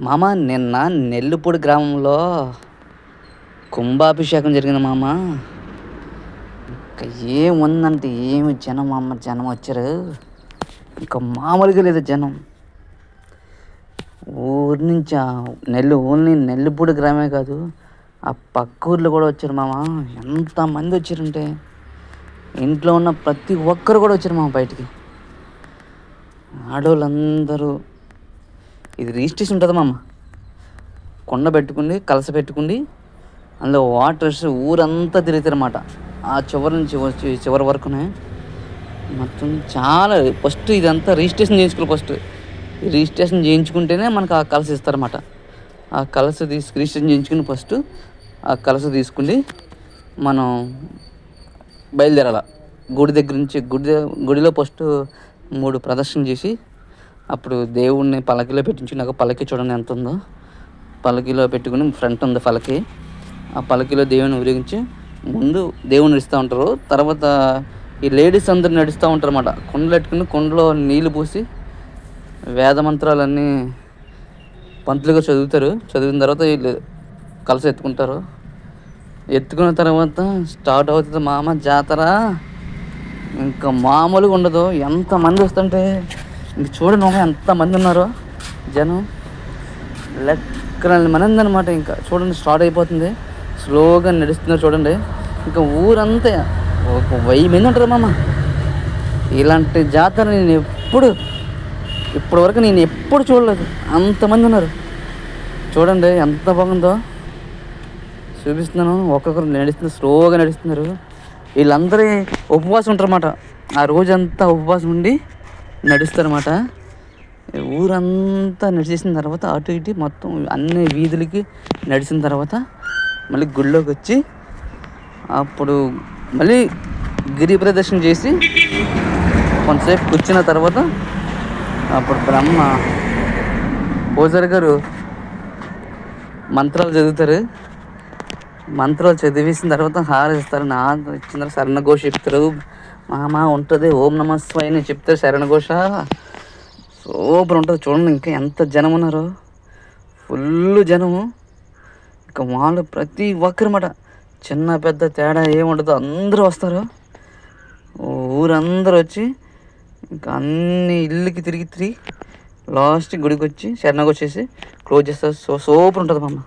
మామ నిన్న నెల్లిపూడి గ్రామంలో కుంభాభిషేకం జరిగింది మామ. ఇంకా ఏముందంటే ఏమి జనం అమ్మ, జనం వచ్చారు. ఇంకా మామూలుగా లేదు జనం. ఊరి నుంచి ఓన్లీ నెల్లిపూడి గ్రామే కాదు, ఆ పక్క ఊర్లో కూడా వచ్చారు మామ. ఎంతమంది వచ్చారంటే ఇంట్లో ఉన్న ప్రతి ఒక్కరు కూడా వచ్చారు మామ బయటికి. ఆడవాళ్ళందరూ, ఇది రిజిస్ట్రేషన్ ఉంటుంది మామ. కొండ పెట్టుకుని కలస పెట్టుకుని అందులో వాటర్ ఊరంతా తిరుగుతారన్నమాట. ఆ చివరి నుంచి వచ్చి చివరి వరకునే మొత్తం చాలా. ఫస్ట్ ఇదంతా రిజిస్ట్రేషన్ చేయించుకోవాలి. ఫస్ట్ ఈ రిజిస్ట్రేషన్ చేయించుకుంటేనే మనకు ఆ కలస ఇస్తారన్నమాట. ఆ కలస రిజిస్ట్రేషన్ చేయించుకుని ఫస్ట్ ఆ కలస తీసుకుని మనం బయలుదేరాల. గుడి దగ్గర నుంచి గుడిలో ఫస్ట్ 3 ప్రదర్శన చేసి అప్పుడు దేవుణ్ణి పల్లకిలో పెట్టించి, నాకు పల్లకి చూడండి ఎంత ఉందో, పల్లకిలో పెట్టుకుని ఫ్రంట్ ఉంది పల్లకి. ఆ పల్లకిలో దేవుని ఊరేగించి ముందు దేవుని నడుస్తూ ఉంటారు. తర్వాత ఈ లేడీస్ అందరు నడుస్తూ ఉంటారు అన్నమాట. కుండలు పెట్టుకుని కుండలో నీళ్లు పోసి వేద మంత్రాలన్నీ పంతులుగా చదువుతారు. చదివిన తర్వాత వీళ్ళు కలస ఎత్తుకుంటారు. ఎత్తుకున్న తర్వాత స్టార్ట్ అవుతుంది మామ జాతర. ఇంకా మామూలుగా ఉండదు. ఎంతమంది వస్తుంటే ఇంక చూడండి మామ, ఎంతమంది ఉన్నారో జనం. లెక్కలని మంది అనమాట. ఇంకా చూడండి స్టార్ట్ అయిపోతుంది. స్లోగా నడుస్తున్నారు చూడండి. ఇంకా ఊరంతా ఒక 1000 మంది ఉంటారు మామ. ఇలాంటి జాతర నేను ఇప్పటి వరకు ఎప్పుడు చూడలేదు. అంతమంది ఉన్నారు చూడండి, ఎంత బాగుందో. చూపిస్తున్నాను. ఒక్కొక్కరు నడుస్తున్నారు, స్లోగా నడుస్తున్నారు. వీళ్ళందరూ ఉపవాసం ఉంటారన్నమాట. ఆ రోజంతా ఉపవాసం ఉండి నడుస్తారన్నమాట. ఊరంతా నడిచేసిన తర్వాత అటు ఇటు మొత్తం అన్ని వీధులకి నడిచిన తర్వాత మళ్ళీ గుళ్ళోకి వచ్చి అప్పుడు మళ్ళీ గిరి ప్రదర్శన చేసి కొంతసేపు కూర్చున్న తర్వాత అప్పుడు బ్రహ్మ పూజారి గారు మంత్రాలు చదువుతారు. మంత్రాలు చదివేసిన తర్వాత హారతిస్తారు. ఇచ్చిన తర్వాత శరణఘోష చెప్తారు మామ. ఉంటుంది ఓం నమ శివాయ అని చెప్తారు శరణఘోష. సూపర్ ఉంటుంది చూడండి. ఇంకా ఎంత జనం ఉన్నారో, ఫుల్ జనము. ఇంకా వాళ్ళు ప్రతి ఒక్కరమాట, చిన్న పెద్ద తేడా ఏముండదు, అందరూ వస్తారు. ఊరందరూ వచ్చి ఇంకా అన్ని ఇళ్ళకి తిరిగి లాస్ట్ గుడికి వచ్చి శరణఘోష చేసి క్లోజ్ చేస్తారు. సూపర్ ఉంటుంది మామ.